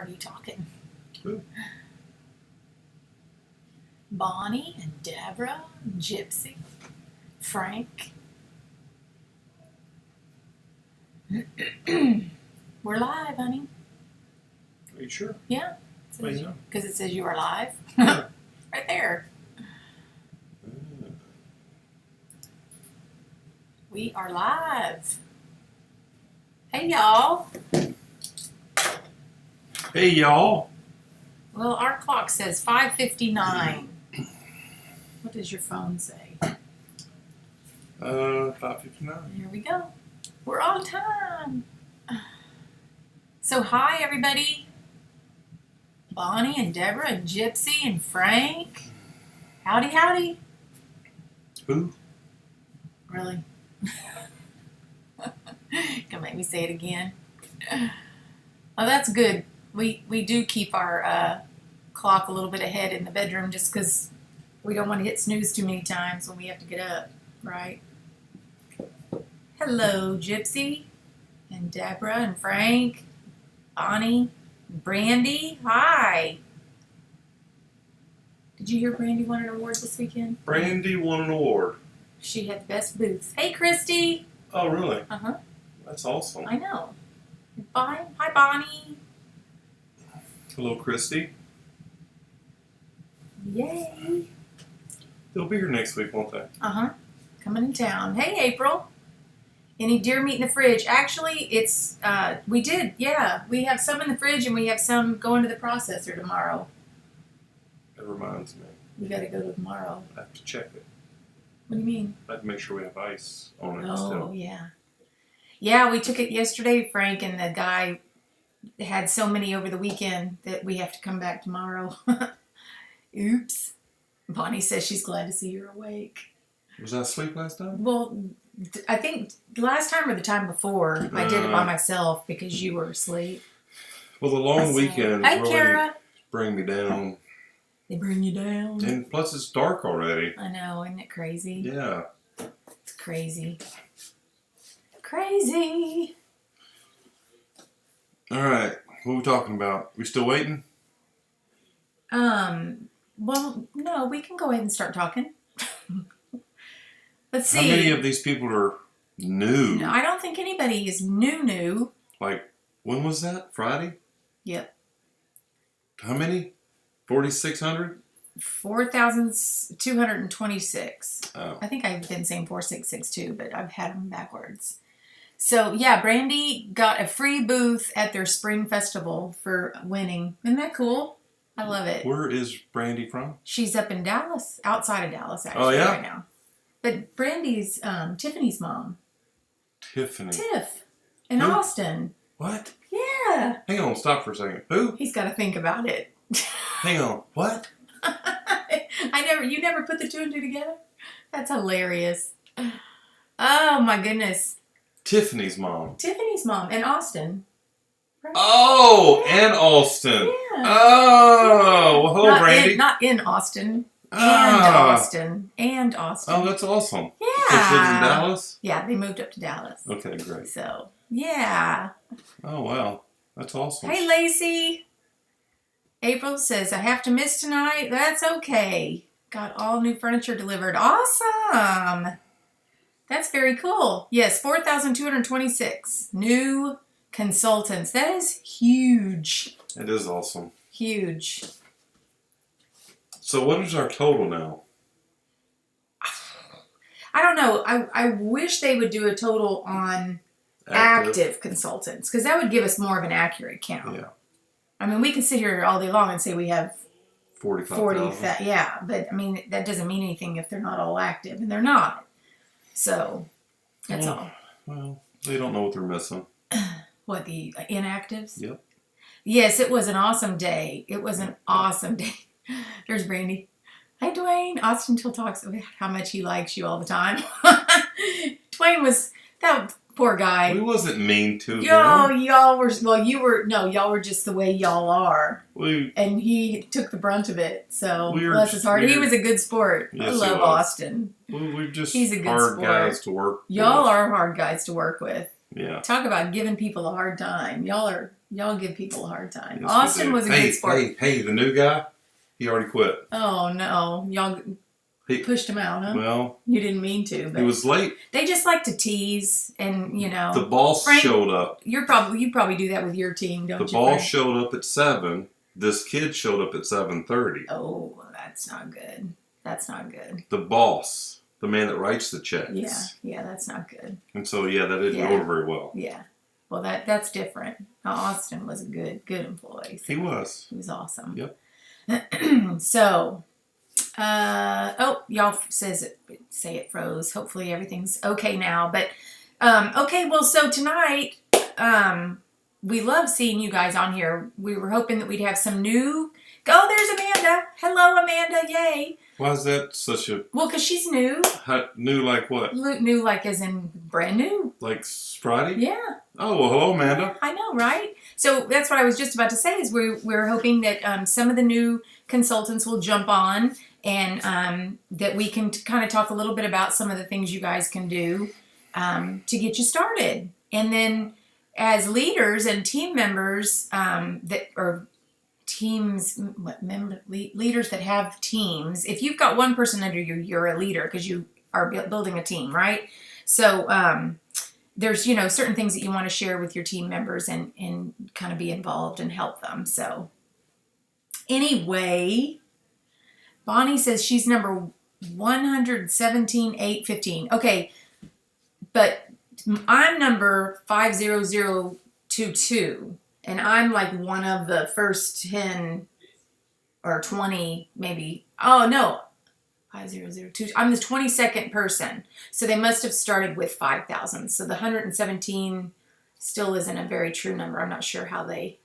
already talking. Who? Bonnie and Deborah, Gypsy, Frank. We're live, honey. Are you sure? Yeah. How do you know? Because it says you are live. Yeah. Right there. We are live. Hey, y'all. Hey, y'all. Well, our clock says 5:59. What does your phone say? 5:59. Here we go. We're on time. So, hi, everybody. Bonnie and Deborah and Gypsy and Frank. Howdy, howdy. Who? Really? Gonna make me say it again. Oh, that's good. We do keep our clock a little bit ahead in the bedroom just because we don't want to hit snooze too many times when we have to get up, right? Hello, Gypsy and Deborah and Frank, Bonnie, Brandy. Hi. Did you hear Brandy won an award this weekend? Brandy won an award. She had the best booth. Hey, Christy. Oh, really? Uh-huh. That's awesome. I know. Bye. Hi, Bonnie. Hello, Christy. Yay. They'll be here next week, won't they? Uh-huh. Coming in town. Hey, April. Any deer meat in the fridge? Actually, it's, we did, yeah. We have some in the fridge and we have some going to the processor tomorrow. That reminds me. We got to go to tomorrow. I have to check it. What do you mean? I have to make sure we have ice on it Oh, still. yeah. Yeah, we took it yesterday, Frank, and the guy had so many over the weekend that we have to come back tomorrow. Oops. Bonnie says she's glad to see you're awake. Was I asleep last time? Well, I think last time or the time before, I did it by myself because you were asleep. Well, the long weekend Hey, really Kara. bring me down. They bring you down. And plus, it's dark already. I know, isn't it crazy? Yeah. It's crazy. Crazy. All right. What are we talking about? We still waiting? Well, no, we can go ahead and start talking. Let's see. How many of these people are new? No, I don't think anybody is new. Like, when was that? Friday? Yep. How many? 4,600? 4,226. Oh. I think I've been saying 4,662, but I've had them backwards. So, yeah, Brandy got a free booth at their spring festival for winning. Isn't that cool? I love it. Where is Brandy from? She's up in Dallas, outside of Dallas, actually, right now. But Brandy's Tiffany's mom. Tiffany. Tiff. In Who? Austin. What? Yeah. Hang on, stop for a second. Who? He's got to think about it. Hang on. What? You never put the two and two together? That's hilarious. Oh my goodness. Tiffany's mom. Tiffany's mom in Austin. Right? Oh, Yeah. and Austin. Yeah. Oh, well, hello, Brandy. Not in Austin. Ah. And Austin. Oh, that's awesome. Yeah. So she lives in Dallas? Yeah, they moved up to Dallas. Okay, great. So, yeah. Oh, wow. That's awesome. Hey, Lacey. April says, I have to miss tonight. That's okay. Got all new furniture delivered. Awesome. That's very cool. Yes, 4,226 new consultants. That is huge. It is awesome. Huge. So what is our total now? I don't know. I wish they would do a total on active consultants because that would give us more of an accurate count. Yeah. I mean, we can sit here all day long and say we have 45,000. Yeah, but I mean, that doesn't mean anything if they're not all active, and they're not. So, that's all. Well, they don't know what they're missing. What, the inactives? Yep. Yes, it was an awesome day. It was an awesome day. There's Brandy. Hey, Duane. Austin still talks about how much he likes you all the time. Duane was, that poor guy. We wasn't mean to him. Y'all were, y'all were just the way y'all are. We And he took the brunt of it. So, We were bless his heart. just- He was a good sport. Yes, I he love was. Austin. We're just He's a good hard sport. guys to work Y'all with. are hard guys to work with. Yeah. Talk about giving people a hard time. Y'all Y'all give people a hard time. Yes, Austin was a good sport. Hey, the new guy, he already quit. Oh no, y'all pushed him out, huh? Well, you didn't mean to, but he was late. They just like to tease, and The boss Frank, showed up. You probably do that with your team, don't you? The boss Frank? showed up at 7. This kid showed up at 7:30. Oh, that's not good. That's not good. The boss, the man that writes the checks. Yeah, that's not good. And so that didn't go over very well. Yeah. Well, that's different. Austin was a good employee. So he was. He was awesome. Yep. So, y'all say it froze. Hopefully everything's okay now. But okay, well, so tonight, we love seeing you guys on here. We were hoping that we'd have some new. Oh, there's Amanda. Hello, Amanda. Yay. Why is that such a... Well, because she's new. New like what? New like as in brand new. Like Friday? Yeah. Oh, well, hello, Amanda. I know, right? So that's what I was just about to say is we're hoping that some of the new consultants will jump on and that we can kind of talk a little bit about some of the things you guys can do to get you started. And then as leaders and team members leaders that have teams, if you've got one person under you, you're a leader because you are building a team, right? So there's, certain things that you want to share with your team members and kind of be involved and help them. So anyway, Bonnie says she's number 117,815. Okay, but I'm number 50022, and I'm like one of the first 10 or 20, maybe. Oh, no. 5002. I'm the 22nd person. So they must have started with 5,000. So the 117 still isn't a very true number. I'm not sure how they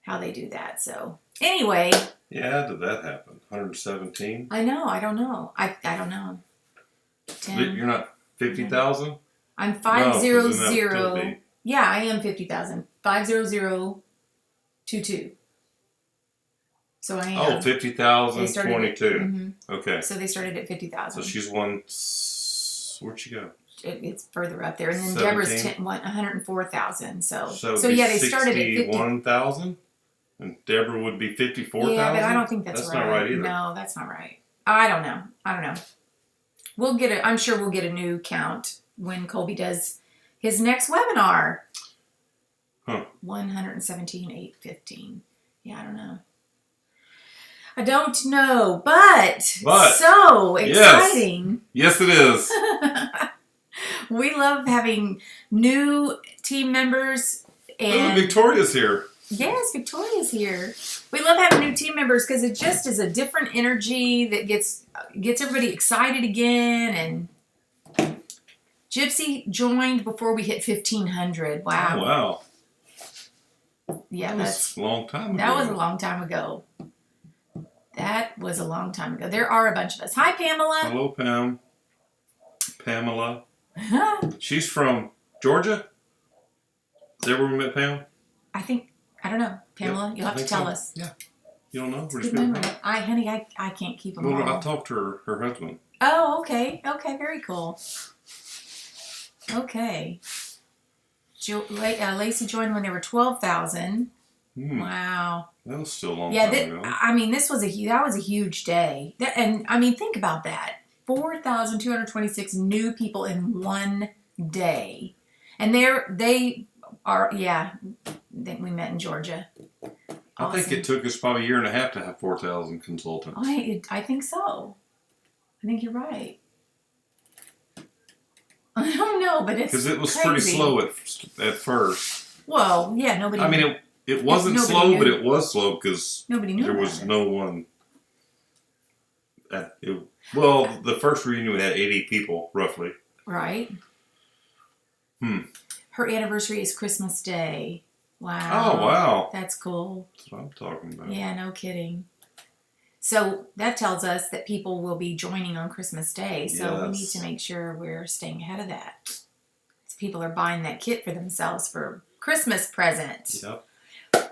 do that. So anyway. Yeah, how did that happen? 117? I know. I don't know. I don't know. 10. You're not 50,000? I'm 500. Yeah, I am 50,000. 50022. So I am. Oh, 50,022. Mm-hmm. Okay. So they started at 50,000. So she's one. Where'd she go? It's further up there, and then 17? Deborah's 104,000. So yeah, they started at 51,000, and Deborah would be 54,000. Yeah, but I don't think that's right. That's not right either. No, that's not right. I don't know. I'm sure we'll get a new count when Colby does his next webinar. Huh. 117,815. Yeah, I don't know, but so exciting. Yes, it is. We love having new team members. And Victoria's here. Yes, Victoria's here. We love having new team members because it just is a different energy that gets everybody excited again. And Gypsy joined before we hit 1,500. Wow. Oh, wow. Yeah, that's a long time ago. That was a long time ago. That was a long time ago. There are a bunch of us. Hi, Pamela. Hello, Pam. Pamela. She's from Georgia? Is that where we met Pam? I don't know. Pamela, you'll have to tell us. Yeah. You don't know? Good memory. Honey, I can't keep them all. I talked to her husband. Oh, okay. Okay, very cool. Okay. Lacey joined when there were 12,000. Wow. That was still a long time ago. I mean, that was a huge day. Think about that. 4,226 new people in one day. And we met in Georgia. Awesome. I think it took us probably a year and a half to have 4,000 consultants. I think so. I think you're right. I don't know, but it's because it was crazy. Pretty slow at first. Well, yeah, nobody. I mean, it wasn't slow, knew. But it was slow because nobody knew. There was no one. The first reunion we had 80 people roughly. Right. Her anniversary is Christmas Day. Wow. Oh wow. That's cool. That's what I'm talking about. Yeah, no kidding. So that tells us that people will be joining on Christmas Day. So we need to make sure we're staying ahead of that. People are buying that kit for themselves for Christmas present. Yep.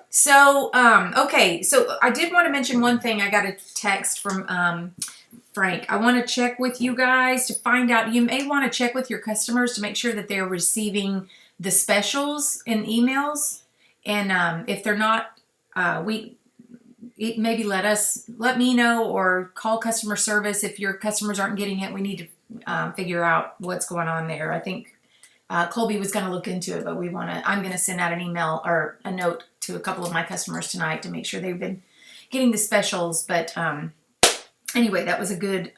So, okay. So I did want to mention one thing. I got a text from Frank. I want to check with you guys to find out. You may want to check with your customers to make sure that they're receiving the specials in emails. And if they're not, maybe let me know or call customer service if your customers aren't getting it. We need to figure out what's going on there. I think Colby was going to look into it, but I'm going to send out an email or a note to a couple of my customers tonight to make sure they've been getting the specials. But anyway, that was a good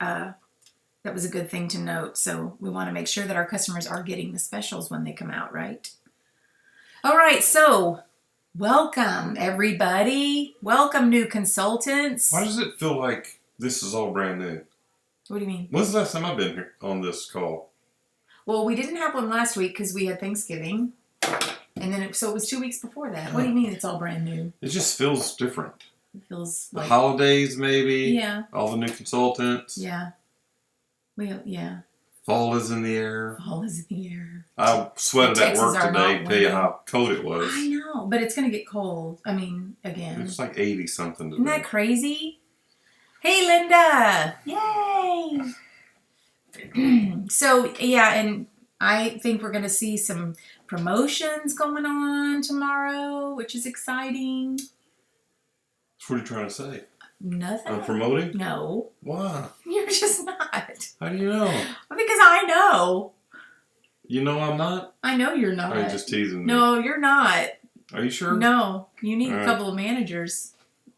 thing to note. So we want to make sure that our customers are getting the specials when they come out, right? All right, so welcome everybody. Welcome new consultants. Why does it feel like this is all brand new? What do you mean? When's the last time I've been here on this call? Well, we didn't have one last week because we had Thanksgiving. And then so it was 2 weeks before that. What do you mean it's all brand new? It just feels different. It feels The like holidays, maybe. Yeah. All the new consultants. Yeah. Yeah. Fall is in the air. Fall is in the air. I sweated at work Texas are today not to tell you winning. how cold it was. I know, but it's going to get cold. I mean, again. It's like 80 something today. Isn't that crazy? Hey, Linda! Yay! So, yeah, and I think we're going to see some promotions going on tomorrow, which is exciting. What are you trying to say? Nothing. I'm promoting? No. Why? You're just not. How do you know? Because I know. You know I'm not? I know you're not. Or are you just teasing me? No, you're not. Are you sure? No. You need All a right. couple of managers.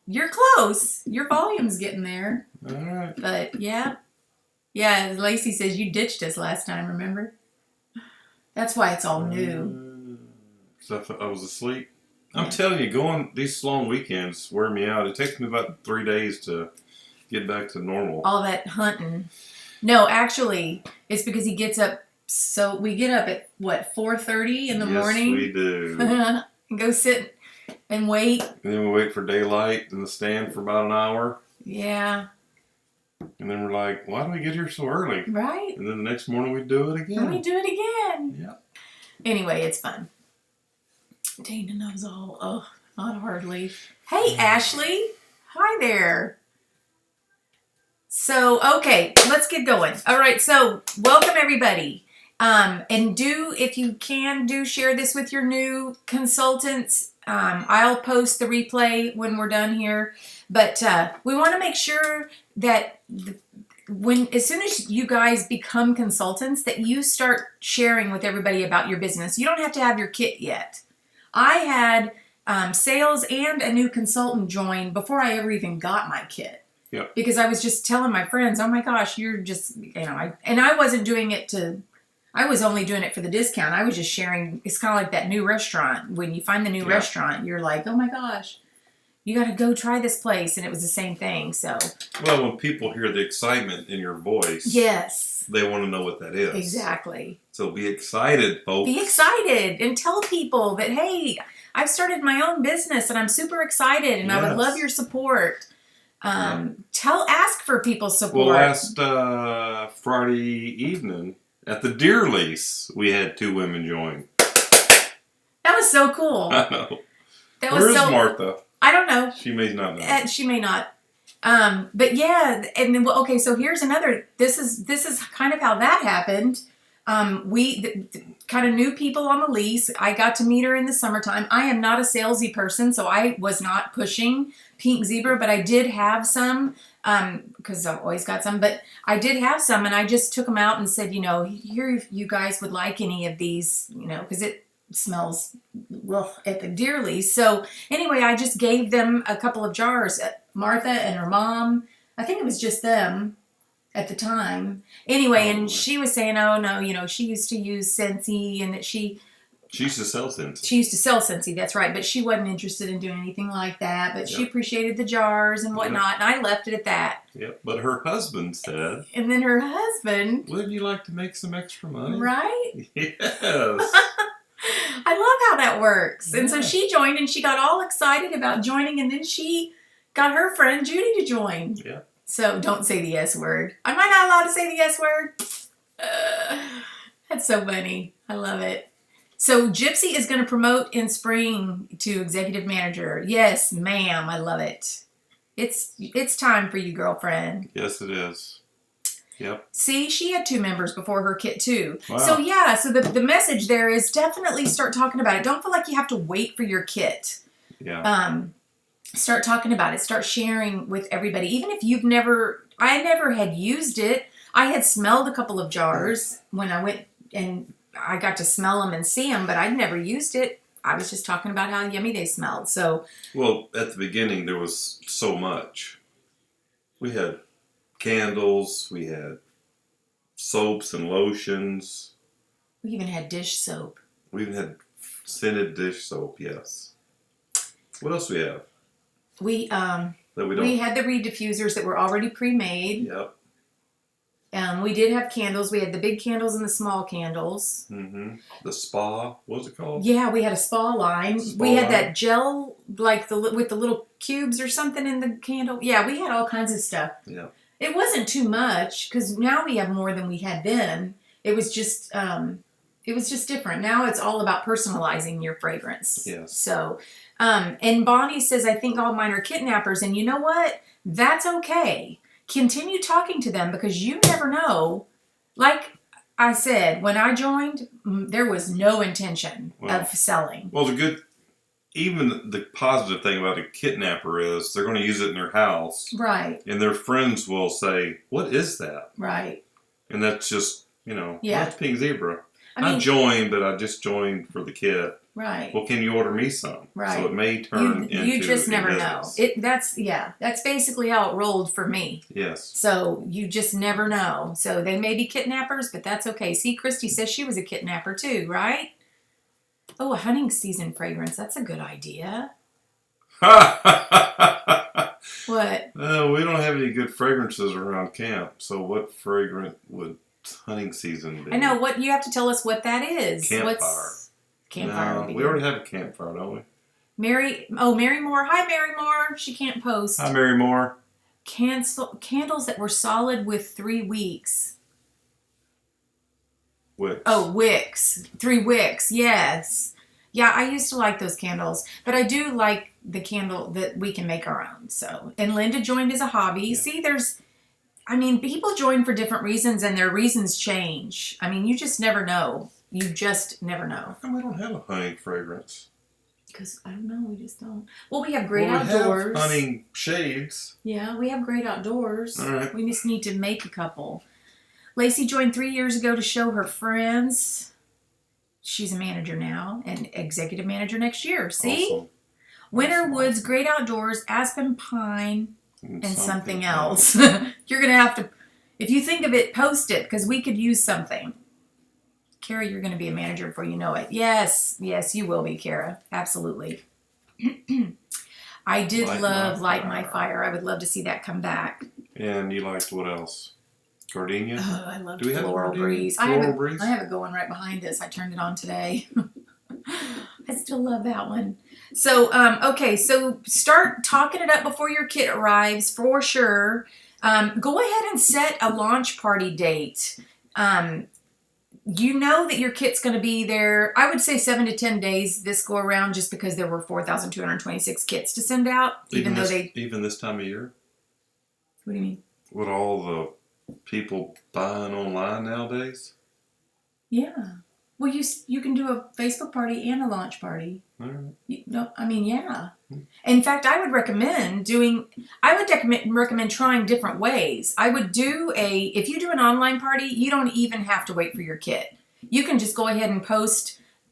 You're close. Your volume's getting there. All right. But, yeah. Yeah, Lacey says you ditched us last time, remember? That's why it's all new. So I was asleep. I'm Yeah. telling you, going these long weekends wear me out. It takes me about 3 days to get back to normal. All that hunting. No, actually, it's because he gets up. So we get up at, what, 4:30 in the morning? Yes, we do. And go sit and wait. And then we wait for daylight in the stand for about an hour. Yeah. And then we're like, why do we get here so early? Right? And then the next morning we do it again. And we do it again. Yeah. Anyway, it's fun. Dana knows all. Oh, not hardly. Hey, Ashley. Hi there. So, okay, let's get going. All right, so welcome everybody. And if you can, share this with your new consultants. I'll post the replay when we're done here. But we want to make sure that as soon as you guys become consultants, that you start sharing with everybody about your business. You don't have to have your kit yet. I had sales and a new consultant join before I ever even got my kit. Yep. Because I was just telling my friends, oh my gosh, you're just, I wasn't doing it I was only doing it for the discount. I was just sharing. It's kind of like that new restaurant. When you find the new restaurant, you're like, oh my gosh, you got to go try this place. And it was the same thing. So. Well, when people hear the excitement in your voice. Yes. They want to know what that is. Exactly. So be excited, folks. Be excited and tell people that, hey, I've started my own business and I'm super excited and I would love your support. Ask for people's support. Well, last Friday evening at the Deer Lease, we had 2 women join. That was so cool. I know. Where is Martha? I don't know. She may not know. She may not. But yeah, and then okay. So here's another. This is kind of how that happened. We kind of knew people on the lease. I got to meet her in the summertime. I am not a salesy person, so I was not pushing Pink Zebra, but I did have some because I've always got some. But I did have some, and I just took them out and said, here, if you guys would like any of these, because it smells at the Deer Lease. So anyway, I just gave them a couple of jars. Martha and her mom. I think it was just them at the time. Anyway, and she was saying, oh no, she used to use Scentsy and that she used to sell Scentsy. She used to sell Scentsy, that's right. But she wasn't interested in doing anything like that. But she appreciated the jars and whatnot. And I left it at that. Yep. But her husband said. And then her husband. Would you like to make some extra money? Right? Yes. I love how that works. And so she joined and she got all excited about joining. And then she got her friend Judy to join. Yeah. So don't say the S word. Am I not allowed to say the S word? That's so funny. I love it. So Gypsy is going to promote in spring to executive manager. Yes, ma'am. I love it. It's time for you, girlfriend. Yes, it is. Yep. See, she had 2 members before her kit too. Wow. So yeah, so the message there is definitely start talking about it. Don't feel like you have to wait for your kit. Yeah. Start talking about it. Start sharing with everybody. Even if I never had used it. I had smelled a couple of jars when I went and I got to smell them and see them, but I'd never used it. I was just talking about how yummy they smelled. So, well, at the beginning there was so much. We had candles, we had soaps and lotions. we even had dish soap. We even had scented dish soap. Yes. What else we have We that we don't? we had the reed diffusers that were already pre-made. Yep. We did have candles. We had the big candles and the small candles. Mm-hmm. The spa. What was it called? Yeah, we had a spa line. Spa we had line. that gel, like with the little cubes or something in the candle. Yeah, we had all kinds of stuff. Yeah. It wasn't too much because now we have more than we had then. It was just different. Now it's all about personalizing your fragrance. Yes. So, and Bonnie says, I think all mine are kidnappers. And you know what? That's okay. Continue talking to them because you never know. Like I said, when I joined, there was no intention of selling. Well, even the positive thing about a kidnapper is they're going to use it in their house. Right. And their friends will say, what is that? Right. And that's just, well, Yeah. that's Pink Zebra. I mean, joined, but I just joined for the kit. Right. Well, can you order me some? Right. So it may turn into you just never a know. business. That's basically how it rolled for me. Yes. So you just never know. So they may be kidnappers, but that's okay. See, Christy says she was a kidnapper too, right? Oh, a hunting season fragrance. That's a good idea. What? We don't have any good fragrances around camp. So what fragrance would hunting season be? I know. What you have to tell us what that is. Campfire. Campfire. No, we already have a campfire, don't we? Mary Moore. Hi, Mary Moore. She can't post. Hi, Mary Moore. Candles that were solid with 3 weeks. Wicks. Oh, wicks. 3 wicks. Yes. Yeah, I used to like those candles, but I do like the candle that we can make our own. So, and Linda joined as a hobby. Yeah. See, people join for different reasons and their reasons change. I mean, you just never know. You just never know. How come we don't have a hunting fragrance? Because, I don't know, we just don't. Well, we have great We outdoors. have hunting shades. Yeah, we have great outdoors. All right. We just need to make a couple. Lacey joined 3 years ago to show her friends. She's a manager now and executive manager next year. See? Awesome. Winter Woods, Great Outdoors, Aspen Pine, and something else. else. You're going to have to, if you think of it, post it because we could use something. Kara, you're going to be a manager before you know it. Yes, you will be, Kara. Absolutely. I did love Light My Fire. I would love to see that come back. And you liked what else? Gardenia? Oh, I loved Do we have Floral Gardenia? Breeze. Floral Breeze? I have it going right behind us. I turned it on today. I still love that one. So, okay, so start talking it up before your kit arrives for sure. Go ahead and set a launch party date. You know that your kit's going to be there, I would say 7 to 10 days this go around just because there were 4,226 kits to send out. Even this time of year? What do you mean? With all the people buying online nowadays? Yeah. Well, you can do a Facebook party and a launch party. All right. Yeah. In fact, I would recommend trying different ways. If you do an online party, you don't even have to wait for your kit. You can just go ahead and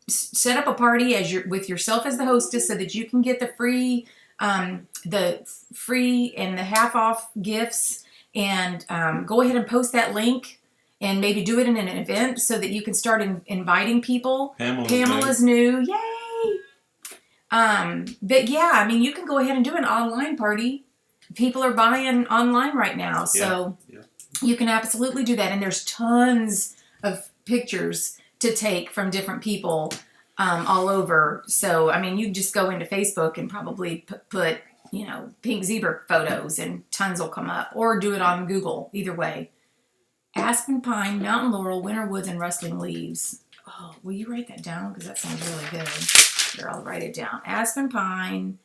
set up a party with yourself as the hostess so that you can get the free and the half off gifts and go ahead and post that link. And maybe do it in an event so that you can start inviting people. Pamela's new. Yay! But yeah, you can go ahead and do an online party. People are buying online right now. So you can absolutely do that. And there's tons of pictures to take from different people all over. So, you just go into Facebook and probably put Pink Zebra photos and tons will come up. Or do it on Google. Either way. Aspen Pine, Mountain Laurel, Winter Woods, and Rustling Leaves. Oh, will you write that down? Because that sounds really good. Here, I'll write it down. Aspen Pine,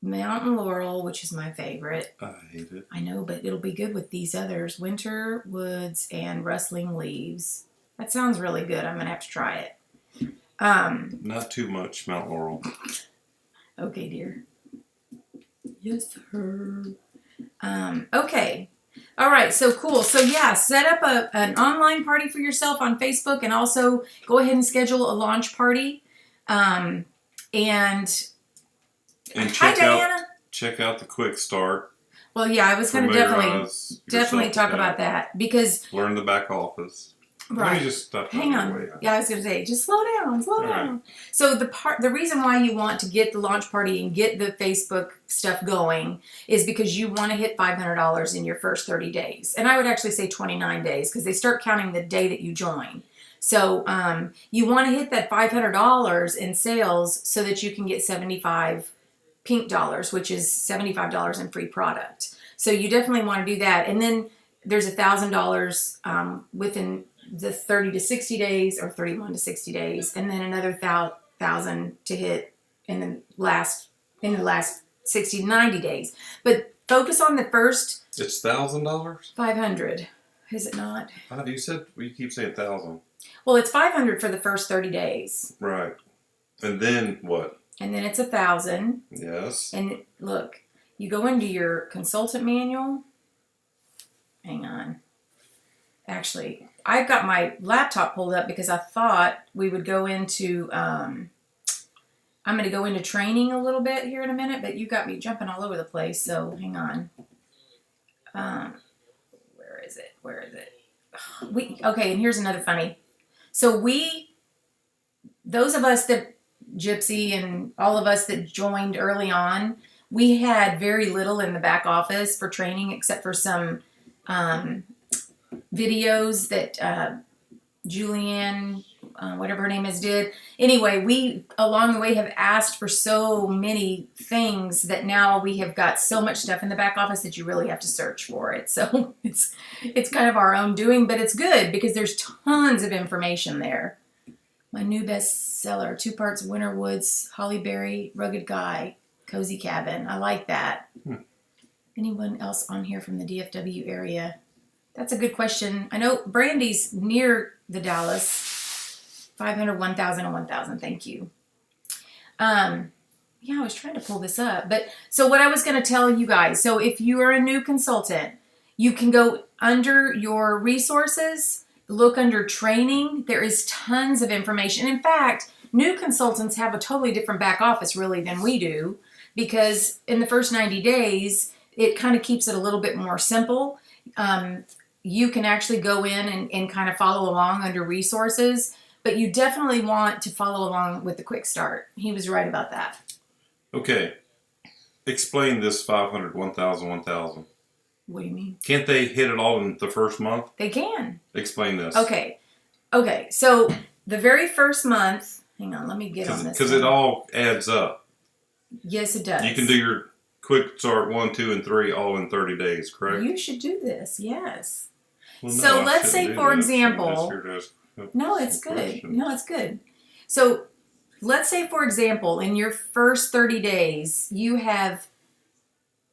Mountain Laurel, which is my favorite. I hate it. I know, but it'll be good with these others. Winter, Woods, and Rustling Leaves. That sounds really good. I'm going to have to try it. Not too much Mount Laurel. Okay, dear. Yes, sir. Okay. All right, so cool. So yeah, set up an online party for yourself on Facebook, and also go ahead and schedule a launch party. And hi, Diana. Check out the quick start. Well, yeah, I was going to definitely talk about that because learn the back office. Right. Let me just stop. Hang on. Yeah, I was going to say, just slow down. Right. So the reason why you want to get the launch party and get the Facebook stuff going is because you want to hit $500 in your first 30 days. And I would actually say 29 days because they start counting the day that you join. So you want to hit that $500 in sales so that you can get 75 pink dollars, which is $75 in free product. So you definitely want to do that. And then there's $1,000 within the 30 to 60 days or 31 to 60 days, and then another 1,000 to hit in the last 60 to 90 days. But focus on the first. It's $1,000. 500, is it not? You said you keep saying 1,000. Well, it's 500 for the first 30 days. Right, and then what? And then it's 1,000. Yes. And look, you go into your consultant manual. Hang on. Actually, I've got my laptop pulled up because I thought we would go into, I'm going to go into training a little bit here in a minute, but you got me jumping all over the place, so hang on. Where is it? Okay, and here's another funny. So those of us that, Gypsy and all of us that joined early on, we had very little in the back office for training except for some videos that Julianne, whatever her name is, did. Anyway, we along the way have asked for so many things that now we have got so much stuff in the back office that you really have to search for it. So it's kind of our own doing, but it's good because there's tons of information there. My new bestseller, 2 parts Winter Woods, Holly Berry, Rugged Guy, Cozy Cabin. I like that. Anyone else on here from the DFW area? That's a good question. I know Brandy's near the Dallas. 500, 1,000, and 1,000. Thank you. Yeah, I was trying to pull this up. But so what I was going to tell you guys. So if you are a new consultant, you can go under your resources, look under training. There is tons of information. In fact, new consultants have a totally different back office really than we do because in the first 90 days, it kind of keeps it a little bit more simple. You can actually go in and kind of follow along under resources, but you definitely want to follow along with the quick start. He was right about that. Okay. Explain this 500, 1,000, 1,000. What do you mean? Can't they hit it all in the first month? They can. Explain this. Okay. So the very first month, hang on, let me get on this. Because it all adds up. Yes, it does. You can do your quick start 1, 2, and 3 all in 30 days, correct? You should do this, yes. Well, no, so let's say, for example, no, it's good. Questions. No, it's good. So let's say, for example, in your first 30 days, you have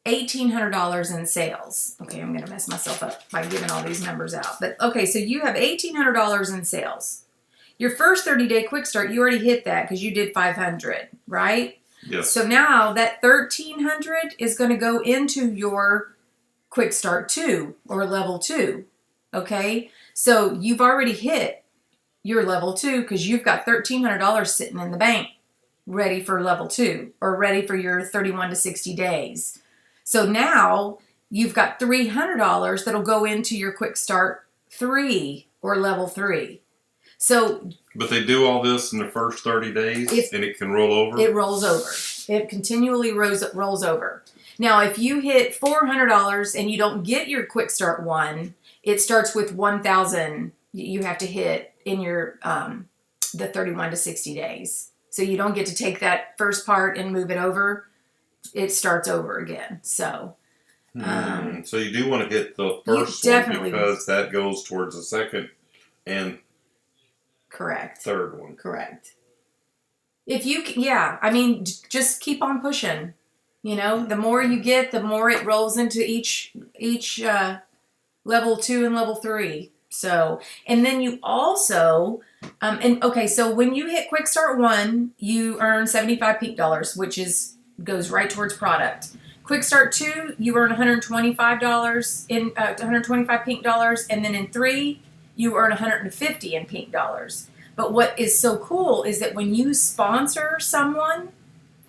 $1,800 in sales. Okay, I'm going to mess myself up by giving all these numbers out. But okay, so you have $1,800 in sales. Your first 30-day quick start, you already hit that because you did 500, right? Yes. So now that 1,300 is going to go into your quick start 2 or level 2. Okay, so you've already hit your level 2 because you've got $1,300 sitting in the bank ready for level 2 or ready for your 31 to 60 days. So now you've got $300 that'll go into your quick start 3 or level 3. So, but they do all this in the first 30 days and it can roll over? It rolls over. It continually rolls over. Now, if you hit $400 and you don't get your quick start 1, it starts with 1,000 you have to hit in your the 31 to 60 days. So you don't get to take that first part and move it over. It starts over again. So so you do want to hit the first one because that goes towards the second and correct third one. Correct. If you, yeah, I mean, just keep on pushing. You know, the more you get, the more it rolls into each level 2 and level 3. So, and then you also, and okay, so when you hit Quick Start 1, you earn 75 pink dollars, which goes right towards product. Quick Start 2, you earn $125 in 125 pink dollars, and then in 3, you earn 150 in pink dollars. But what is so cool is that when you sponsor someone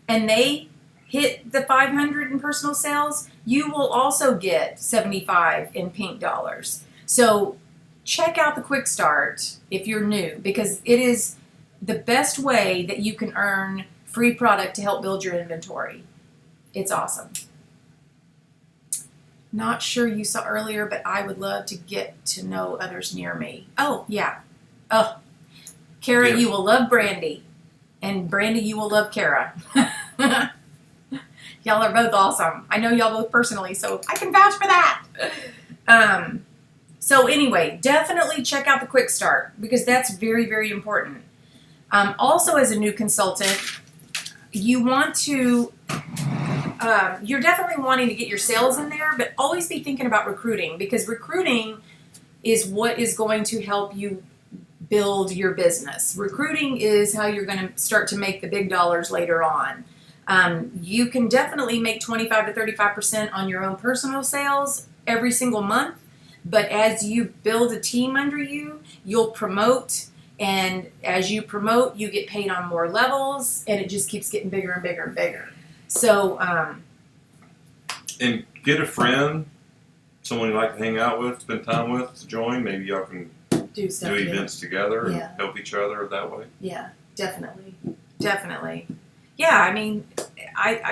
and they hit the 500 in personal sales, you will also get 75 in pink dollars. So check out the Quick Start if you're new, because it is the best way that you can earn free product to help build your inventory. It's awesome. Not sure you saw earlier, but I would love to get to know others near me. Oh, yeah. Oh, Kara, you will love Brandy. And Brandy, you will love Kara. Y'all are both awesome. I know y'all both personally, so I can vouch for that. So anyway, definitely check out the Quick Start, because that's very, very important. Also, as a new consultant, you want to, you're definitely wanting to get your sales in there, but always be thinking about recruiting, because recruiting is what is going to help you build your business. Recruiting is how you're going to start to make the big dollars later on. You can definitely make 25 to 35% on your own personal sales every single month, but as you build a team under you, you'll promote, and as you promote, you get paid on more levels, and it just keeps getting bigger and bigger and bigger. So, and get a friend, someone you like to hang out with, spend time with, to join. Maybe y'all can do events together Yeah. and help each other that way. Yeah, definitely. Yeah, I mean,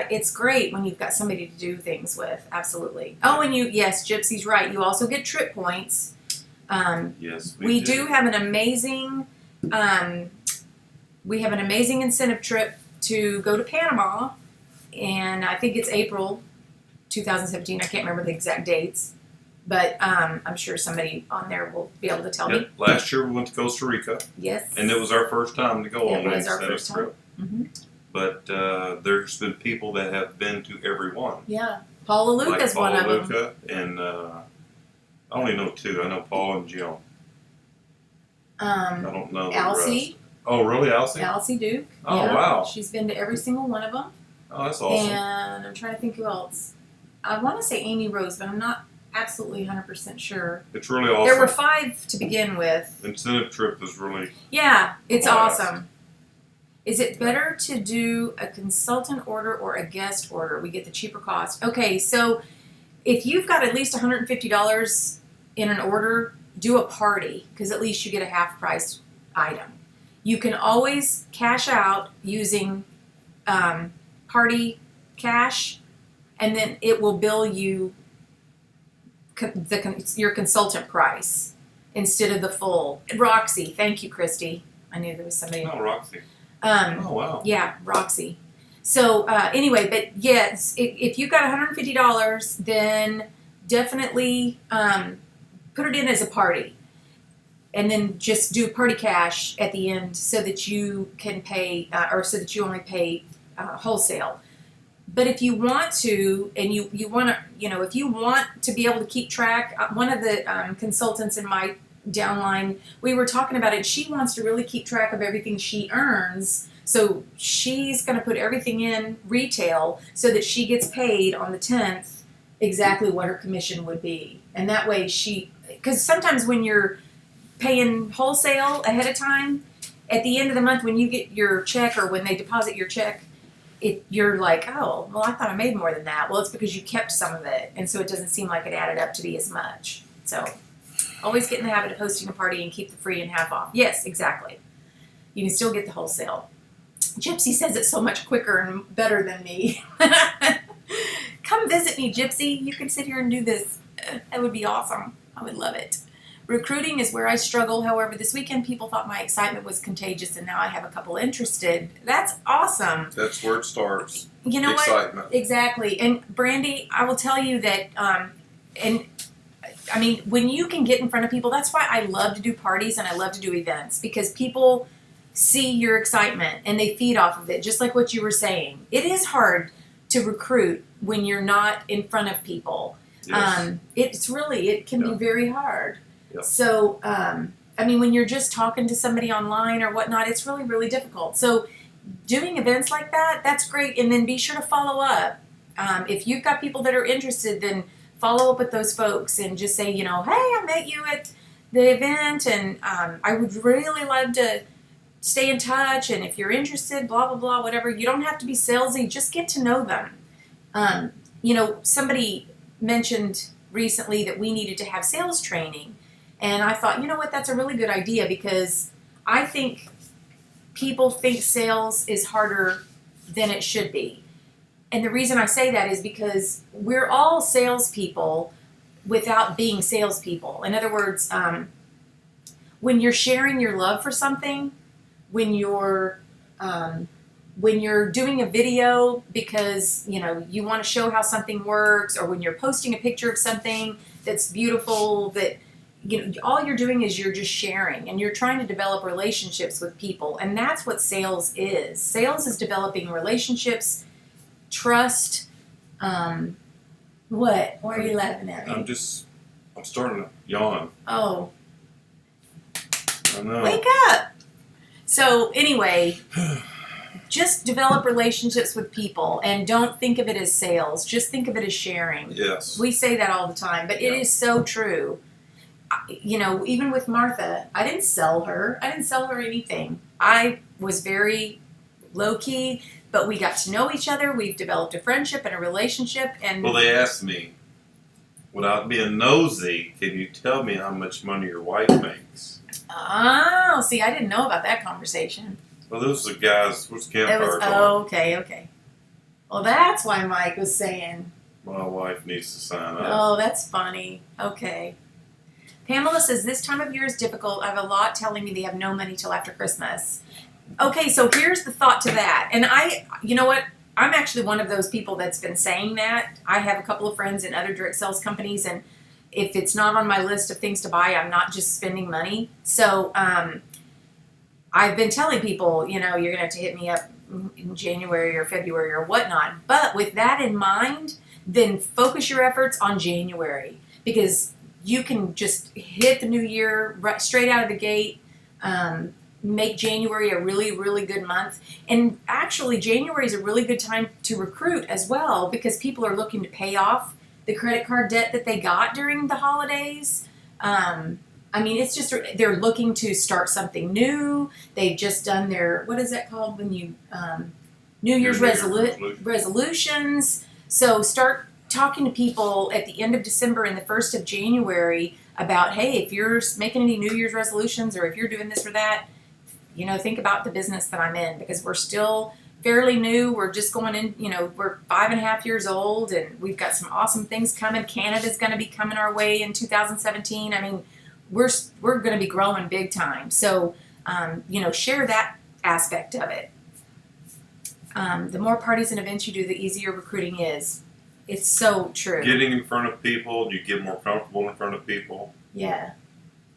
it's great when you've got somebody to do things with. Absolutely. Oh, and yes, Gypsy's right. You also get trip points. Yes, we do have an amazing, incentive trip to go to Panama, and I think it's April 2017. I can't remember the exact dates, but I'm sure somebody on there will be able to tell me. Last year we went to Costa Rica. Yes. And it was our first time to go on an incentive trip. Mm-hmm. But there's been people that have been to every one. Yeah. Paula Luca's like one Paula of them. Luca and I only know two. I know Paul and Jill. I don't know the Alcie. rest. Oh, really, Alcie? Alcie Duke. Oh, yeah. wow. She's been to every single one of them. Oh, that's awesome. And I'm trying to think who else. I want to say Amy Rose, but I'm not absolutely 100% sure. It's really awesome. There were 5 to begin with. The incentive trip is really... Yeah, it's awesome. Is it better to do a consultant order or a guest order? We get the cheaper cost. Okay, so if you've got at least $150 in an order, do a party, because at least you get a half price item. You can always cash out using party cash, and then it will bill you your consultant price instead of the full. Roxy, thank you, Christy. I knew there was somebody. Oh, Roxy. Oh, wow. Yeah, Roxy. So anyway, but yes, if you've got $150, then definitely put it in as a party. And then just do party cash at the end so that you can pay, or so that you only pay wholesale. But if you want to, and you want to, if you want to be able to keep track, one of the consultants in my downline, we were talking about it. She wants to really keep track of everything she earns. So she's going to put everything in retail so that she gets paid on the 10th exactly what her commission would be. And that way because sometimes when you're paying wholesale ahead of time, at the end of the month when you get your check or when they deposit your check, you're like, oh, well, I thought I made more than that. Well, it's because you kept some of it, and so it doesn't seem like it added up to be as much. So always get in the habit of hosting a party and keep the free and half off. Yes, exactly. You can still get the wholesale. Gypsy says it so much quicker and better than me. Come visit me, Gypsy. You can sit here and do this. That would be awesome. I would love it. Recruiting is where I struggle. However, this weekend people thought my excitement was contagious, and now I have a couple interested. That's awesome. That's where it starts. You know excitement. What? Exactly. And Brandy, I will tell you that, and I mean, when you can get in front of people, that's why I love to do parties and I love to do events, because people see your excitement and they feed off of it, just like what you were saying. It is hard to recruit when you're not in front of people. Yes. It can be very hard. Yeah. So, I mean, when you're just talking to somebody online or whatnot, it's really, really difficult. So, doing events like that, that's great. And then be sure to follow up. If you've got people that are interested, then follow up with those folks and just say, hey, I met you at the event and I would really love to stay in touch. And if you're interested, blah, blah, blah, whatever. You don't have to be salesy. Just get to know them. Somebody mentioned recently that we needed to have sales training. And I thought, you know what, that's a really good idea because I think people think sales is harder than it should be. And the reason I say that is because we're all salespeople without being salespeople. In other words, when you're sharing your love for something, when you're doing a video because you want to show how something works, or when you're posting a picture of something that's beautiful, that all you're doing is you're just sharing and you're trying to develop relationships with people. And that's what sales is. Sales is developing relationships, trust. What? Why are you laughing at me? I'm starting to yawn. Oh. I know. Wake up. So anyway, just develop relationships with people and don't think of it as sales. Just think of it as sharing. Yes. We say that all the time, but it is so true. Even with Martha, I didn't sell her. I didn't sell her anything. I was very low-key, but we got to know each other. We've developed a friendship and a relationship. And well, they asked me, without being nosy, can you tell me how much money your wife makes? Oh, see, I didn't know about that conversation. Well, those are the guys, what's campfire talk? Oh, okay. Well, that's why Mike was saying. My wife needs to sign up. Oh, that's funny. Okay. Pamela says, this time of year is difficult. I have a lot telling me they have no money till after Christmas. Okay, so here's the thought to that. And you know what? I'm actually one of those people that's been saying that. I have a couple of friends in other direct sales companies, and if it's not on my list of things to buy, I'm not just spending money. So I've been telling people, you're going to have to hit me up in January or February or whatnot. But with that in mind, then focus your efforts on January, because you can just hit the new year right straight out of the gate, make January a really, really good month. And actually, January is a really good time to recruit as well, because people are looking to pay off the credit card debt that they got during the holidays. It's just, they're looking to start something new. They've just done their, what is that called when you, New Year's resolutions. So start talking to people at the end of December and the 1st of January about, hey, if you're making any New Year's resolutions or if you're doing this or that, think about the business that I'm in, because we're still fairly new. We're just going in, we're 5.5 years old, and we've got some awesome things coming. Canada's going to be coming our way in 2017. I mean, we're going to be growing big time. So, share that aspect of it. The more parties and events you do, the easier recruiting is. It's so true. Getting in front of people, you get more comfortable in front of people. Yeah.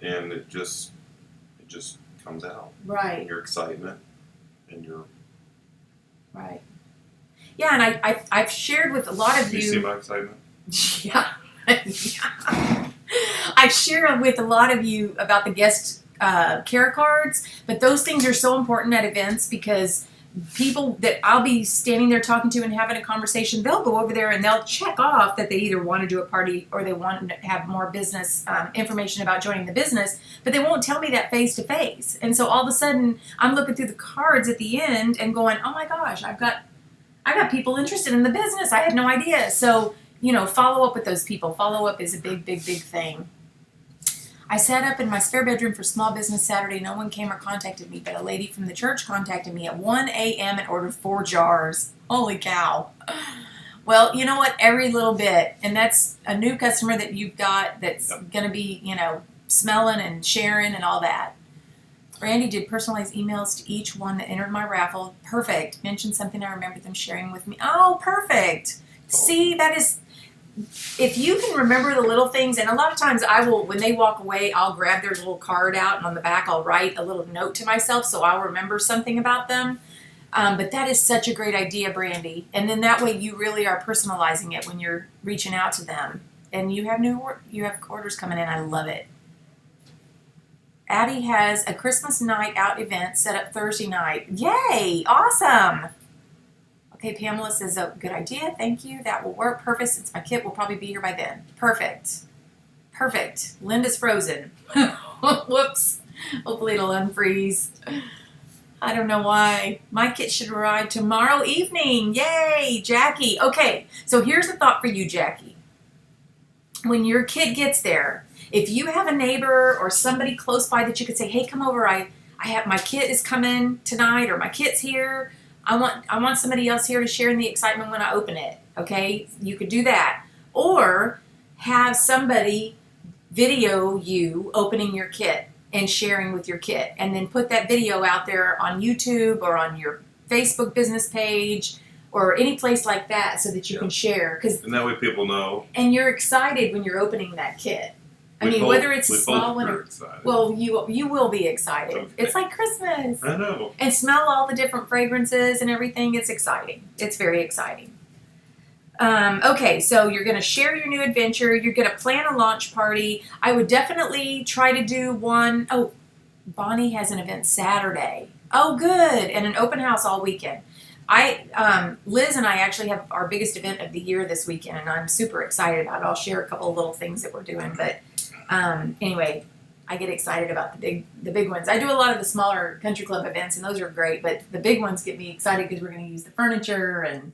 And it just comes out. Right. Your excitement and your... Right. Yeah, and I've shared with a lot of you... You see my excitement? Yeah. I share with a lot of you about the guest care cards, but those things are so important at events, because people that I'll be standing there talking to and having a conversation, they'll go over there and they'll check off that they either want to do a party or they want to have more business information about joining the business, but they won't tell me that face to face. And so all of a sudden I'm looking through the cards at the end and going, oh my gosh, I've got people interested in the business. I had no idea. So, follow up with those people. Follow up is a big, big, big thing. I sat up in my spare bedroom for Small Business Saturday. No one came or contacted me, but a lady from the church contacted me at 1 a.m. and ordered 4 jars. Holy cow. Well, you know what? Every little bit. And that's a new customer that you've got that's going to be, smelling and sharing and all that. Randy did personalized emails to each one that entered my raffle. Perfect. Mentioned something I remember them sharing with me. Oh, perfect. See, that is... If you can remember the little things, and a lot of times I will, when they walk away, I'll grab their little card out, and on the back I'll write a little note to myself so I'll remember something about them. But that is such a great idea, Brandy. And then that way you really are personalizing it when you're reaching out to them. And you have orders coming in. I love it. Addie has a Christmas night out event set up Thursday night. Yay! Awesome. Okay, Pamela says, oh, good idea. Thank you. That will work perfect since my kit will probably be here by then. Perfect. Perfect. Linda's frozen. Whoops. Hopefully it'll unfreeze. I don't know why. My kit should arrive tomorrow evening. Yay, Jackie. Okay, so here's a thought for you, Jackie. When your kit gets there, if you have a neighbor or somebody close by that you could say, hey, come over. I have my kit is coming tonight, or my kit's here. I want somebody else here to share in the excitement when I open it. Okay, you could do that, or have somebody video you opening your kit and sharing with your kit, and then put that video out there on YouTube or on your Facebook business page or any place like that so that you can share. And that way people know. And you're excited when you're opening that kit. Whether it's a small one or excited. Well, you will be excited. Okay. It's like Christmas. I know. And smell all the different fragrances and everything. It's exciting. It's very exciting. Okay, so you're going to share your new adventure. You're going to plan a launch party. I would definitely try to do one. Oh, Bonnie has an event Saturday. Oh, good. And an open house all weekend. Liz and I actually have our biggest event of the year this weekend, and I'm super excited about it. I'll share a couple of little things that we're doing, but anyway, I get excited about the big ones. I do a lot of the smaller country club events, and those are great, but the big ones get me excited because we're going to use the furniture and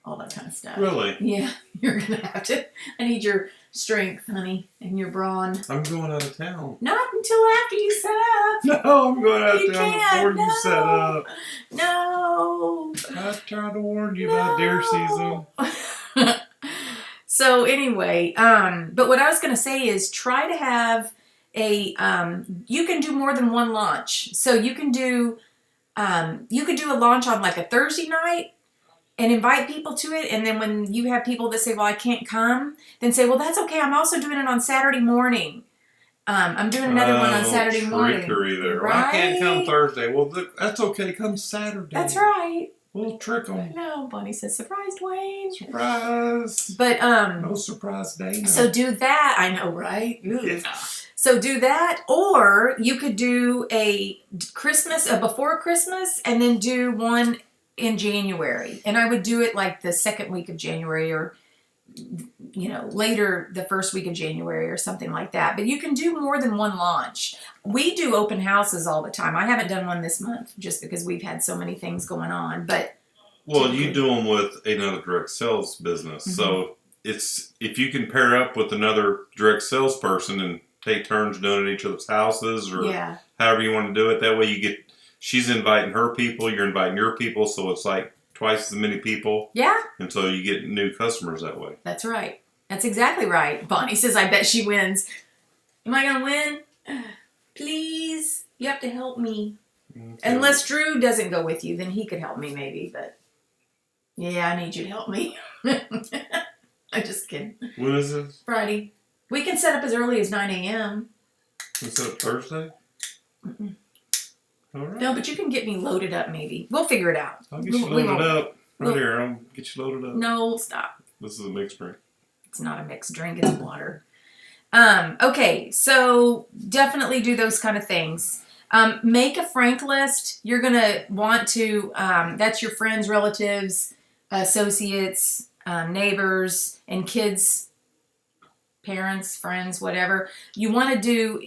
all that kind of stuff. Really? Yeah, you're going to have to. I need your strength, honey, and your brawn. I'm going out of town. Not until after you set up. No, I'm going out of You town can't. before you set up. No. I tried to warn you about deer season. So anyway, but what I was going to say is try to have you can do more than one launch. So you can do a launch on like a Thursday night and invite people to it. And then when you have people that say, well, I can't come, then say, well, that's okay. I'm also doing it on Saturday morning. I'm doing another one on Saturday morning. There. Right? Well, I can't come Thursday. Well, that's okay. Come Saturday. That's right. We'll trick them. No, Bonnie says, surprise, Duane. Surprise. But, no surprise day. So do that. I know, right? Yeah. So do that, or you could do a before Christmas, and then do one in January. And I would do it like the second week of January, or later the first week of January or something like that. But you can do more than one launch. We do open houses all the time. I haven't done one this month just because we've had so many things going on. But you do them with another direct sales business. Mm-hmm. So if you can pair up with another direct salesperson and take turns doing it at each other's houses, or however you want to do it, that way she's inviting her people, you're inviting your people, so it's like twice as many people. Yeah. And so you get new customers that way. That's right. That's exactly right. Bonnie says, I bet she wins. Am I going to win? Please. You have to help me. Okay. Unless Drew doesn't go with you, then he could help me maybe. But yeah, I need you to help me. I'm just kidding. When is this? Friday. We can set up as early as 9 a.m. Can set up Thursday? Mm-mm. All right. No, but you can get me loaded up maybe. We'll figure it out. I'll get you loaded up. Here, I'll get you loaded up. No, stop. This is a mixed drink. It's not a mixed drink, it's water. Okay, so definitely do those kind of things. Make a Frank list. You're going to want to, that's your friends, relatives, associates, neighbors, and kids, parents, friends, whatever. You want to do,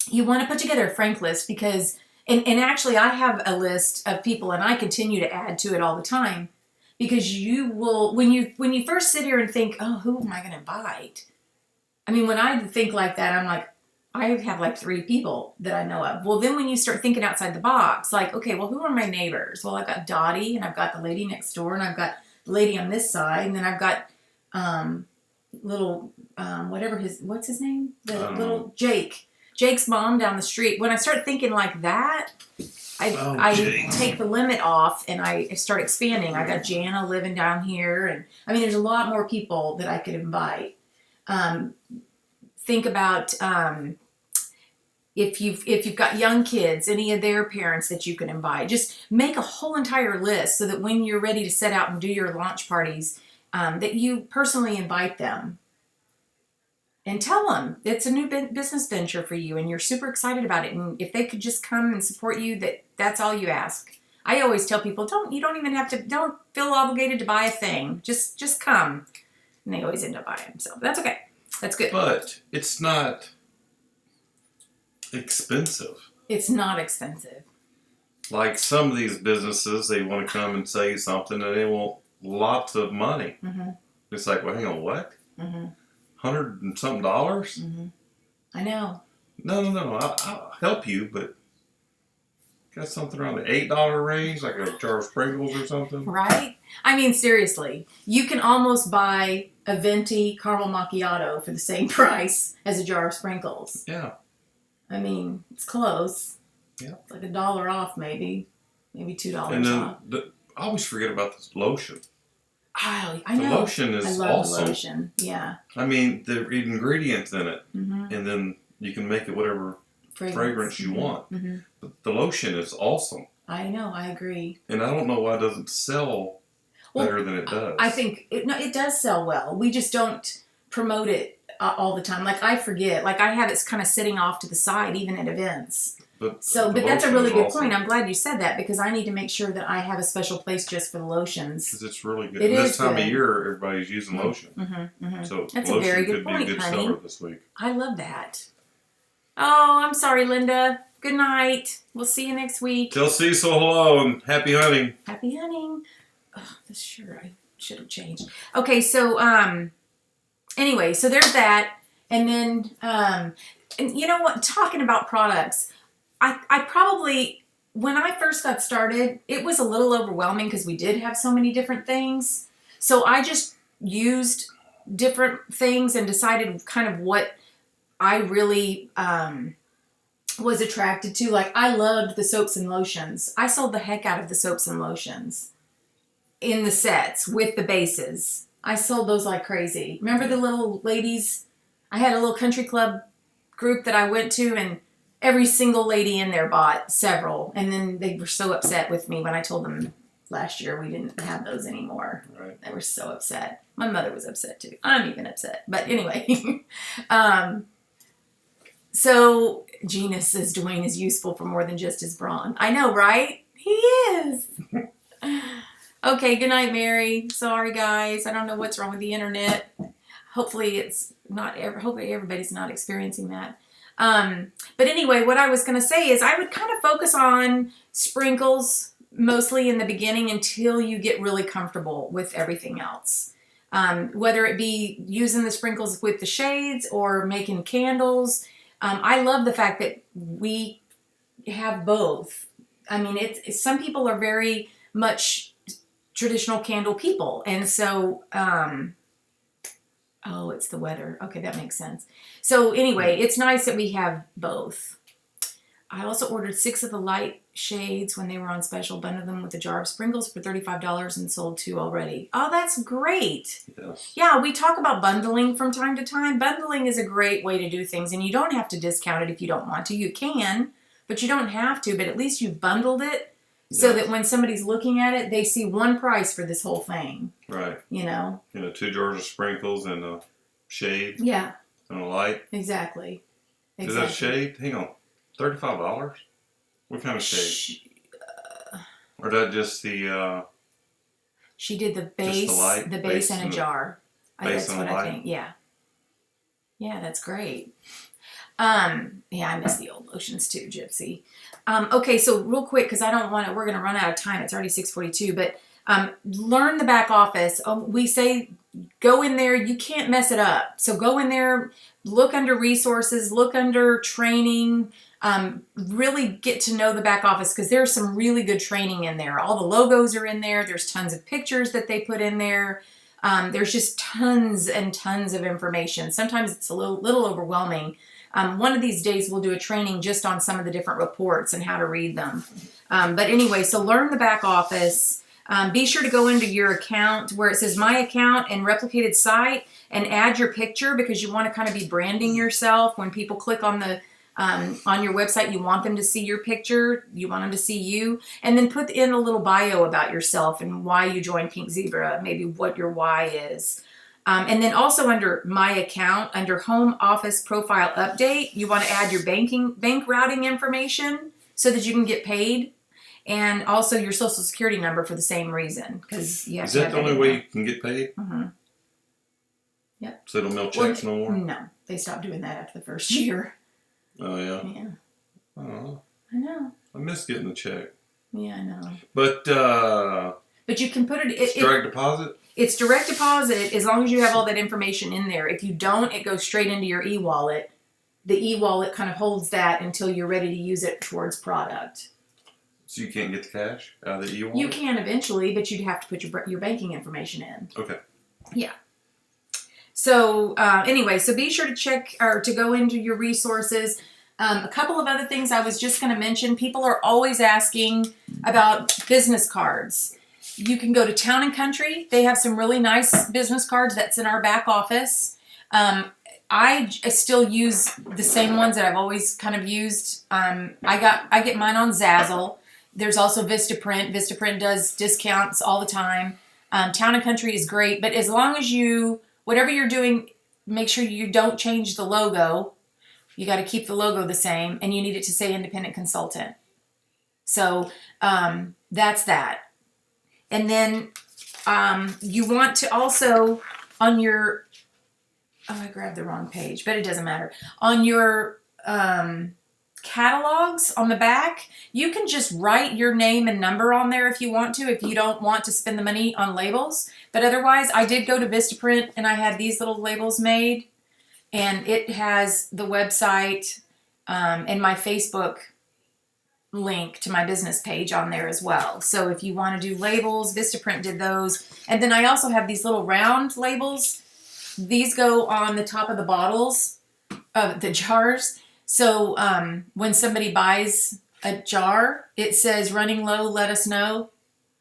you want to put together a Frank list because, and actually I have a list of people and I continue to add to it all the time. Because you will, when you first sit here and think, oh, who am I going to invite? I mean, when I think like that, I'm like, I have like 3 people that I know of. Well, then when you start thinking outside the box, like, okay, well, who are my neighbors? Well, I've got Dottie, and I've got the lady next door, and I've got the lady on this side, and then I've got what's his name? The little Jake's mom down the street. When I start thinking like that, I take the limit off and I start expanding. I got Jana living down here, and I mean, there's a lot more people that I could invite. Think about, if you've got young kids, any of their parents that you can invite, just make a whole entire list so that when you're ready to set out and do your launch parties, that you personally invite them and tell them it's a new business venture for you and you're super excited about it. And if they could just come and support you, that's all you ask. I always tell people, don't feel obligated to buy a thing. Just come. And they always end up buying. So that's okay. That's good. But it's not expensive. It's not expensive. Like some of these businesses, they want to come and say something and they want lots of money. Mm-hmm. It's like, well, hang on, what? Mm-hmm. $100 and something dollars? Mm-hmm. I know. No. I'll help you, but got something around the $8 range, like a jar of sprinkles or something. Right? I mean, seriously, you can almost buy a venti caramel macchiato for the same price as a jar of sprinkles. Yeah. I mean, it's close. Yeah. It's like $1 off, maybe $2 and then off. I always forget about this lotion. I The know. lotion is I love awesome. the lotion. Yeah. I mean, the ingredients in it, Mm-hmm. and then you can make it whatever fragrance you want. Mm-hmm. But the lotion is awesome. I know. I agree. And I don't know why it doesn't sell better than it does. I think it does sell well. We just don't promote it all the time. Like I forget. Like I have it kind of sitting off to the side, even at events. But that's a really lotion is good awesome. point. I'm glad you said that because I need to make sure that I have a special place just for the lotions. Because it's really good. It And is this time good. of year, everybody's using lotion. Mm-hmm, mm-hmm. So That's a lotion very good could point, be a good honey. seller this week. I love that. Oh, I'm sorry, Linda. Good night. We'll see you next week. Tell Cecil hello and happy hunting. Happy hunting. Oh, this shirt I should have changed. Okay, so anyway, so there's that, and then and you know what? Talking about products, I probably when I first got started, it was a little overwhelming because we did have so many different things. So I just used different things and decided kind of what I really was attracted to. Like I loved the soaps and lotions. I sold the heck out of the soaps and lotions in the sets with the bases. I sold those like crazy. Remember the little ladies? I had a little country club group that I went to, and every single lady in there bought several. And then they were so upset with me when I told them last year we didn't have those anymore. Right. They were so upset. My mother was upset too. I'm even upset. But anyway. So Gina says Duane is useful for more than just his brawn. I know, right? He is. Okay, good night, Mary. Sorry, guys. I don't know what's wrong with the internet. Hopefully it's not. Hopefully everybody's not experiencing that. But anyway, what I was going to say is I would kind of focus on sprinkles mostly in the beginning until you get really comfortable with everything else. Whether it be using the sprinkles with the shades or making candles. I love the fact that we have both. I mean, some people are very much traditional candle people. And so, oh, it's the weather. Okay, that makes sense. So anyway, it's nice that we have both. I also ordered 6 of the light shades when they were on special, bundled them with a jar of sprinkles for $35 and sold 2 already. Oh, that's great. Yes. Yeah, we talk about bundling from time to time. Bundling is a great way to do things, and you don't have to discount it if you don't want to. You can, but you don't have to. But at least you've bundled it so that when somebody's looking at it, they see one price for this whole thing. Right. You know? 2 jars of sprinkles and a shade. Yeah. And a light. Exactly. Is that a shade? Hang on. $35? What kind of shade? Or that just the she did the base, light? the base and a jar. Base That's and what a light? I think. Yeah. Yeah, that's great. Yeah, I miss the old lotions too, Gypsy. Okay, so real quick, because I don't want to, we're going to run out of time. It's already 6:42, but learn the back office. We say go in there. You can't mess it up. So go in there, look under resources, look under training, really get to know the back office because there's some really good training in there. All the logos are in there. There's tons of pictures that they put in there. There's just tons and tons of information. Sometimes it's a little overwhelming. One of these days we'll do a training just on some of the different reports and how to read them. But anyway, so learn the back office. Be sure to go into your account where it says My Account and Replicated Site and add your picture because you want to kind of be branding yourself when people click on the On your website, you want them to see your picture. You want them to see you. And then put in a little bio about yourself and why you joined Pink Zebra, maybe what your why is. And then also under My Account, under Home Office Profile Update, you want to add your bank routing information so that you can get paid. And also your social security number for the same reason. Because you have Is that the only way you can get paid? Mm-hmm. Yep. So they don't mail checks no more? No. They stopped doing that after the first year. Oh, yeah? Yeah. Oh. I know. I miss getting the check. Yeah, I know. But you can put it... It's direct deposit? It's direct deposit as long as you have all that information in there. If you don't, it goes straight into your e-wallet. The e-wallet kind of holds that until you're ready to use it towards product. So you can't get the cash out of the e-wallet? You can eventually, but you'd have to put your banking information in. Okay. Yeah. So anyway, so be sure to check or to go into your resources. A couple of other things I was just going to mention. People are always asking about business cards. You can go to Town & Country. They have some really nice business cards that's in our back office. I still use the same ones that I've always kind of used. I get mine on Zazzle. There's also Vistaprint. Vistaprint does discounts all the time. Town & Country is great, but as long as whatever you're doing, make sure you don't change the logo. You got to keep the logo the same, and you need it to say independent consultant. So that's that. And then you want to also, on your, I grabbed the wrong page, but it doesn't matter. On your catalogs on the back, you can just write your name and number on there if you want to, if you don't want to spend the money on labels. But otherwise, I did go to Vistaprint and I had these little labels made, and it has the website and my Facebook link to my business page on there as well. So if you want to do labels, Vistaprint did those. And then I also have these little round labels. These go on the top of the bottles, the jars. So when somebody buys a jar, it says running low, let us know.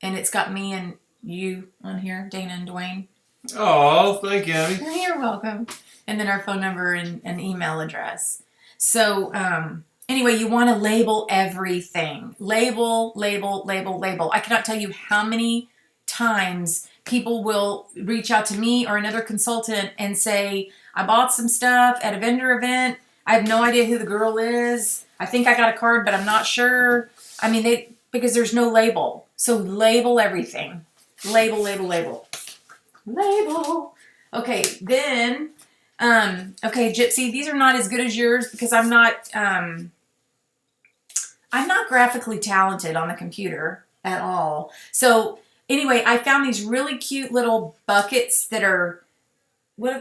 And it's got me and you on here, Dana and Duane. Oh, thank you, Abby. You're welcome. And then our phone number and email address. So anyway, you want to label everything. Label, label, label, label. I cannot tell you how many times people will reach out to me or another consultant and say, I bought some stuff at a vendor event. I have no idea who the girl is. I think I got a card, but I'm not sure. I mean, because there's no label. So label everything. Label, label, label. Label. Okay, then, okay, Gypsy, these are not as good as yours because I'm not graphically talented on the computer at all. So anyway, I found these really cute little buckets that are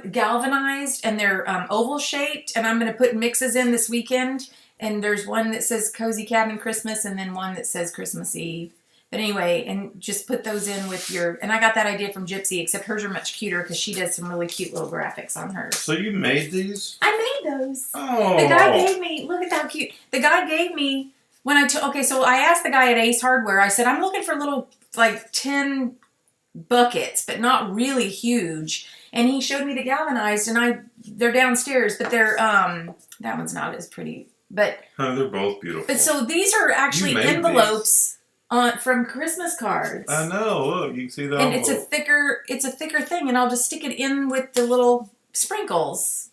galvanized, and they're oval shaped, and I'm going to put mixes in this weekend. And there's one that says Cozy Cabin Christmas, and then one that says Christmas Eve. But anyway, and just put those in with your, and I got that idea from Gypsy, except hers are much cuter because she does some really cute little graphics on hers. So you made these? I made those. Oh. The guy gave me, look at how cute. The guy gave me, okay, so I asked the guy at Ace Hardware, I said, I'm looking for little, like 10 buckets, but not really huge. And he showed me the galvanized, and they're downstairs, but they're, that one's not as pretty, but. They're both beautiful. But so these are actually envelopes from Christmas cards. I know, look, you can see that. And it's a thicker thing, and I'll just stick it in with the little sprinkles.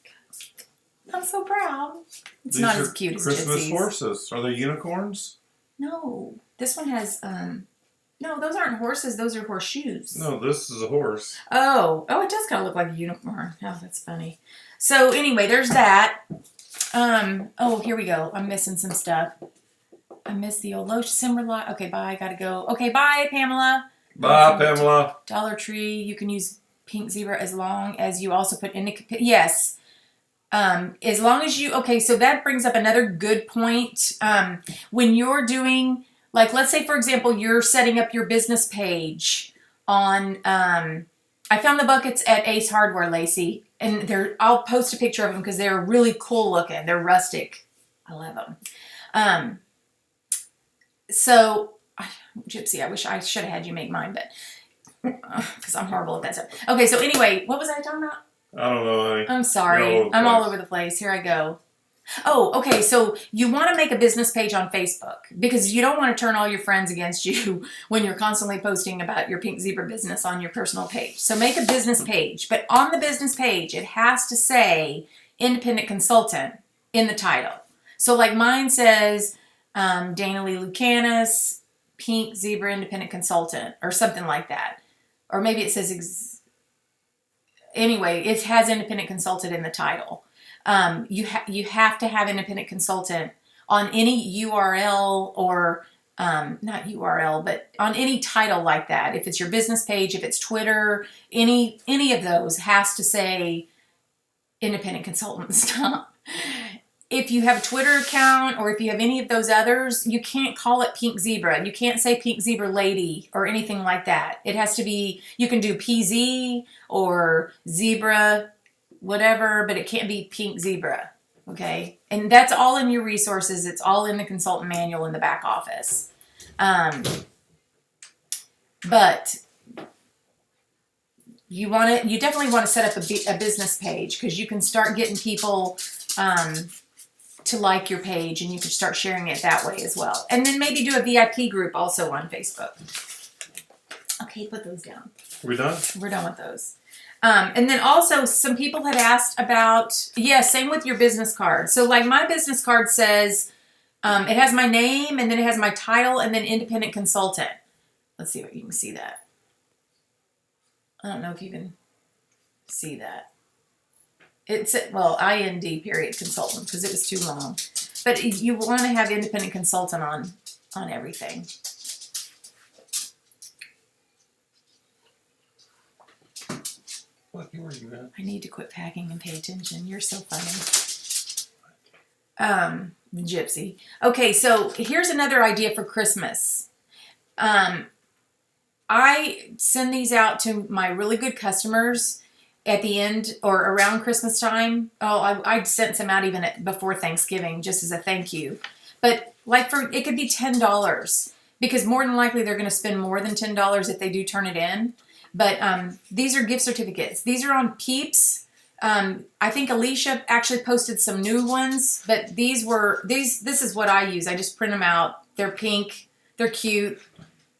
I'm so proud. It's not as cute as Christmas Gypsy's. horses. Are they unicorns? No, this one has, no, those aren't horses. Those are horseshoes. No, this is a horse. Oh, it does kind of look like a unicorn. Oh, that's funny. So anyway, there's that. Oh, here we go. I'm missing some stuff. I missed the old lotion simmer lot. Okay, bye. Gotta go. Okay, bye, Pamela. Bye, Pamela. Dollar Tree. You can use Pink Zebra as long as you also put indica. Yes. As long as you. Okay, so that brings up another good point. When you're doing, like, let's say for example, you're setting up your business page on. I found the buckets at Ace Hardware, Lacey, and I'll post a picture of them because they're really cool looking. They're rustic. I love them. So, Gypsy, I wish I should have had you make mine, but because I'm horrible at that stuff. Okay, so anyway, what was I talking about? I don't know, honey. I'm sorry. I'm all over the place. Here I go. Oh, okay. So you want to make a business page on Facebook because you don't want to turn all your friends against you when you're constantly posting about your pink zebra business on your personal page. So make a business page, but on the business page, it has to say independent consultant in the title. So like mine says Dana Lee Lucanis, pink zebra independent consultant or something like that. Or maybe it says, anyway, it has independent consultant in the title. You have to have independent consultant on any URL or not URL, but on any title like that. If it's your business page, if it's Twitter, any of those has to say independent consultant. Stop. If you have a Twitter account or if you have any of those others, you can't call it Pink Zebra. You can't say Pink Zebra Lady or anything like that. It has to be, you can do PZ or Zebra, whatever, but it can't be Pink Zebra. Okay? And that's all in your resources. It's all in the consultant manual in the back office. But you definitely want to set up a business page because you can start getting people to like your page and you can start sharing it that way as well. And then maybe do a VIP group also on Facebook. Okay, put those down. We done? We're done with those. And then also some people had asked about, same with your business card. So like my business card says, it has my name and then it has my title and then independent consultant. Let's see if you can see that. I don't know if you can see that. It's, well, IND period consultant because it was too long. But you want to have independent consultant on everything. What, where are you at? I need to quit packing and pay attention. You're so funny. The gypsy. Okay, so here's another idea for Christmas. I send these out to my really good customers at the end or around Christmas time. Oh, I'd sent some out even before Thanksgiving just as a thank you. But like it could be $10 because more than likely they're going to spend more than $10 if they do turn it in. But these are gift certificates. These are on Peeps. I think Alicia actually posted some new ones, but this is what I use. I just print them out. They're pink. They're cute.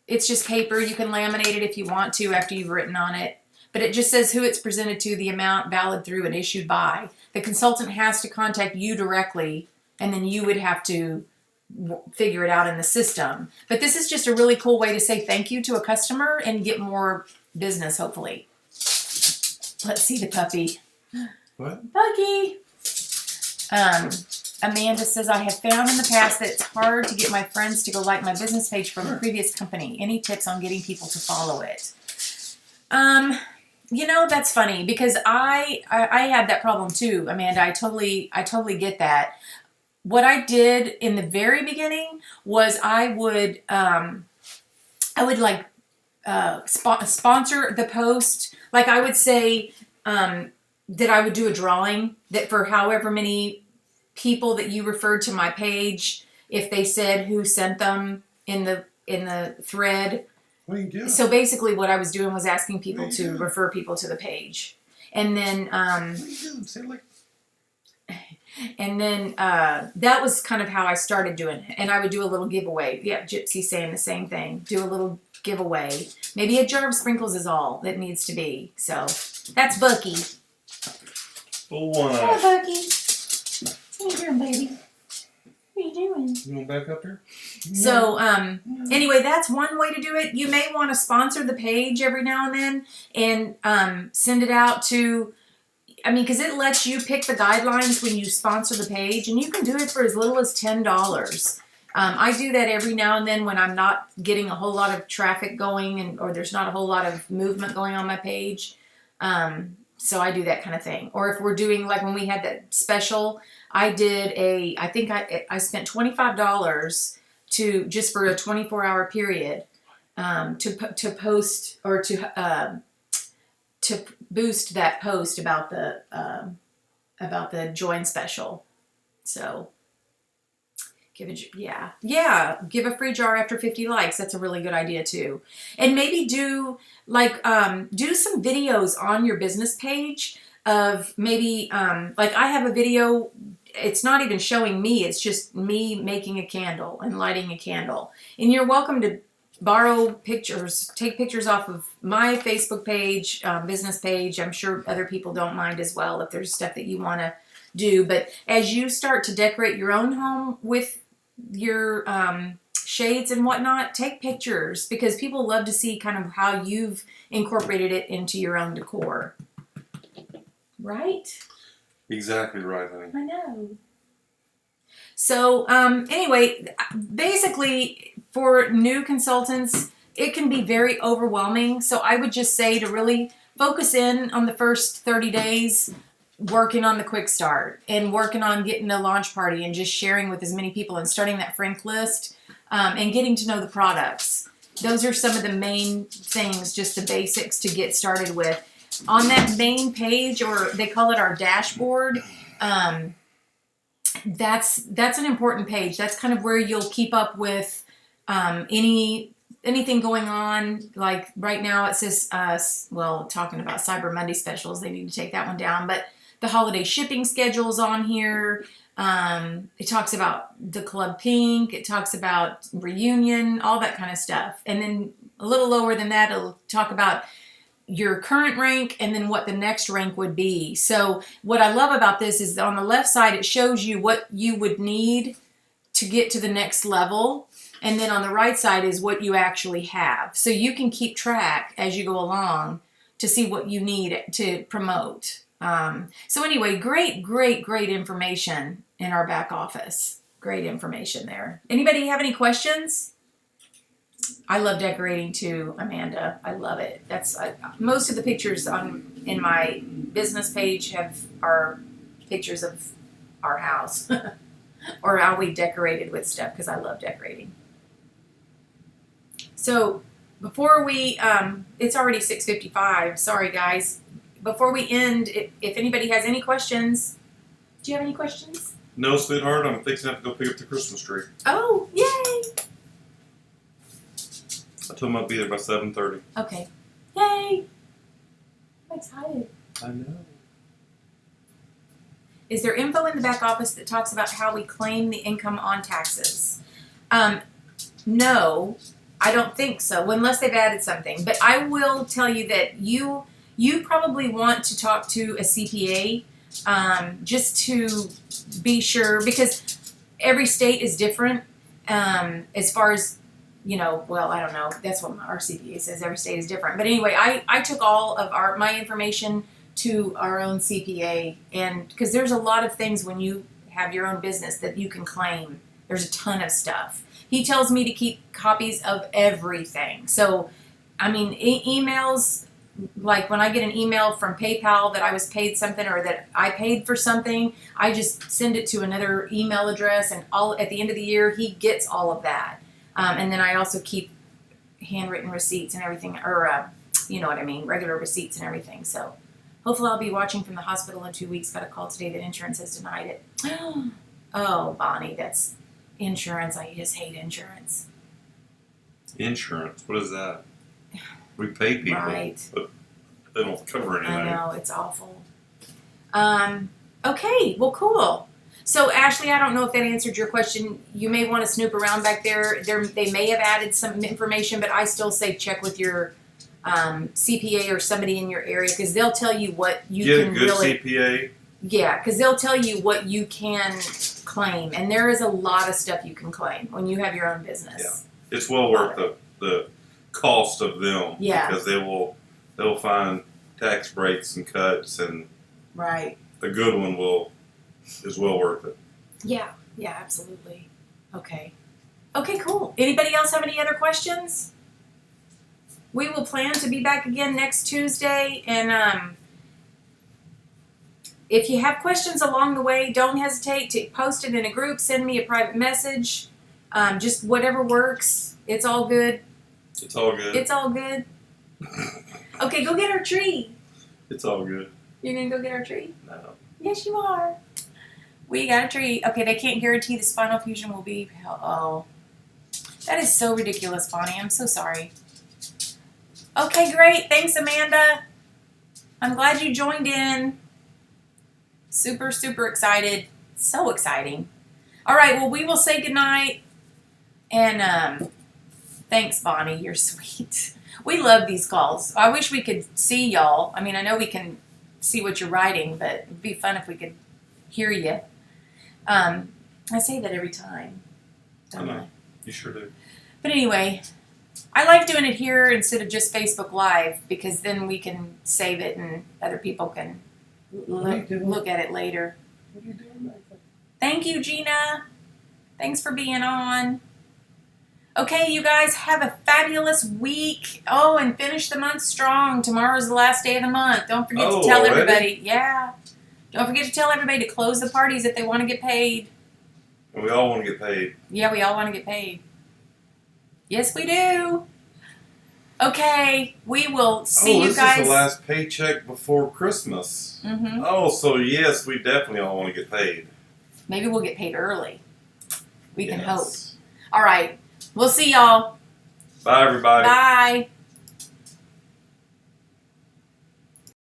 It's just paper. You can laminate it if you want to after you've written on it. But it just says who it's presented to, the amount, valid through, and issued by. The consultant has to contact you directly, and then you would have to figure it out in the system. But this is just a really cool way to say thank you to a customer and get more business, hopefully. Let's see the puppy. What? Buggy. Amanda says, I have found in the past that it's hard to get my friends to go like my business page from a previous company. Any tips on getting people to follow it? That's funny because I had that problem too, Amanda. I totally get that. What I did in the very beginning was I would like sponsor the post. Like I would say that I would do a drawing that for however many people that you referred to my page, if they said who sent them in the thread. What are you doing? So basically what I was doing was asking people to refer people to the page. And then what are you doing? Say like that was kind of how I started doing it. And I would do a little giveaway. Yeah, Gypsy's saying the same thing. Do a little giveaway. Maybe a jar of sprinkles is all that needs to be. So that's Bucky. Hi, Bucky. What are you doing, baby? What are you doing? You want back up here? So, anyway, that's one way to do it. You may want to sponsor the page every now and then and send it out to, because it lets you pick the guidelines when you sponsor the page, and you can do it for as little as $10. I do that every now and then when I'm not getting a whole lot of traffic going or there's not a whole lot of movement going on my page. So I do that kind of thing. Or if we're doing, like when we had that special, I think I spent $25 just for a 24-hour period to post or to boost that post about the join special. So give a free jar after 50 likes. That's a really good idea too. And maybe do some videos on your business page of maybe like I have a video it's not even showing me. It's just me making a candle and lighting a candle. And you're welcome to borrow pictures, take pictures off of my Facebook page, business page. I'm sure other people don't mind as well if there's stuff that you want to do. But as you start to decorate your own home with your shades and whatnot, take pictures, because people love to see kind of how you've incorporated it into your own decor. Right? Exactly right, honey. I know. So anyway, basically for new consultants, it can be very overwhelming. So I would just say to really focus in on the first 30 days, working on the quick start and working on getting a launch party and just sharing with as many people and starting that friend list and getting to know the products. Those are some of the main things, just the basics to get started with. On that main page, or they call it our dashboard, that's an important page. That's kind of where you'll keep up with anything going on. Like right now it says, talking about Cyber Monday specials, they need to take that one down. But the holiday shipping schedule's on here. It talks about the Club Pink. It talks about reunion, all that kind of stuff. And then a little lower than that, it'll talk about your current rank and then what the next rank would be. So what I love about this is on the left side, it shows you what you would need to get to the next level. And then on the right side is what you actually have. So you can keep track as you go along to see what you need to promote. So anyway, great information in our back office. Great information there. Anybody have any questions? I love decorating too, Amanda. I love it. That's most of the pictures in my business page are pictures of our house or how we decorated with stuff, because I love decorating. So before we, it's already 6:55. Sorry, guys. Before we end, if anybody has any questions, do you have any questions? No, sweetheart. I'm fixing to have to go pick up the Christmas tree. Oh, yay! I told him I'd be there by 7:30. Okay. Yay! I'm excited. I know. Is there info in the back office that talks about how we claim the income on taxes? No, I don't think so, unless they've added something. But I will tell you that you probably want to talk to a CPA just to be sure, because every state is different as far as, I don't know. That's what our CPA says. Every state is different. But anyway, I took all of my information to our own CPA, and because there's a lot of things when you have your own business that you can claim. There's a ton of stuff. He tells me to keep copies of everything. So, emails, like when I get an email from PayPal that I was paid something or that I paid for something, I just send it to another email address, and at the end of the year, he gets all of that. And then I also keep handwritten receipts and everything, or regular receipts and everything. So hopefully I'll be watching from the hospital in 2 weeks. Got a call today that insurance has denied it. Oh, Bonnie, that's insurance. I just hate insurance. Insurance? What is that? We pay people, right, but they don't cover anything. I know, it's awful. Okay, well, cool. So, Ashley, I don't know if that answered your question. You may want to snoop around back there. They may have added some information, but I still say check with your CPA or somebody in your area, because they'll tell you what you can really... Get a good CPA? Yeah, because they'll tell you what you can claim. And there is a lot of stuff you can claim when you have your own business. Yeah, it's well worth the cost of them. Yeah. Because they'll find tax breaks and cuts, and right, a good one is well worth it. Yeah, absolutely. Okay, cool. Anybody else have any other questions? We will plan to be back again next Tuesday, and if you have questions along the way, don't hesitate to post it in a group, send me a private message, just whatever works. It's all good. It's all good. It's all good. Okay, go get our tree. It's all good. You're going to go get our tree? No. Yes, you are. We got a tree. Okay, they can't guarantee the spinal fusion will be... Oh. That is so ridiculous, Bonnie. I'm so sorry. Okay, great. Thanks, Amanda. I'm glad you joined in. Super, super excited. So exciting. All right, well, we will say goodnight. And thanks, Bonnie. You're sweet. We love these calls. I wish we could see y'all. I mean, I know we can see what you're writing, but it'd be fun if we could hear you. I say that every time. I know. You sure do. But anyway, I like doing it here instead of just Facebook Live because then we can save it and other people can look at it later. What are you doing back there? Thank you, Gina. Thanks for being on. Okay, you guys have a fabulous week. Oh, and finish the month strong. Tomorrow's the last day of the month. Don't forget to tell everybody. Yeah. Don't forget to tell everybody to close the parties if they want to get paid. And we all want to get paid. Yeah, we all want to get paid. Yes, we do. Okay, we will see you guys. This is the last paycheck before Christmas. Mm-hmm. Oh, so yes, we definitely all want to get paid. Maybe we'll get paid early. We can hope. All right. We'll see y'all. Bye, everybody. Bye.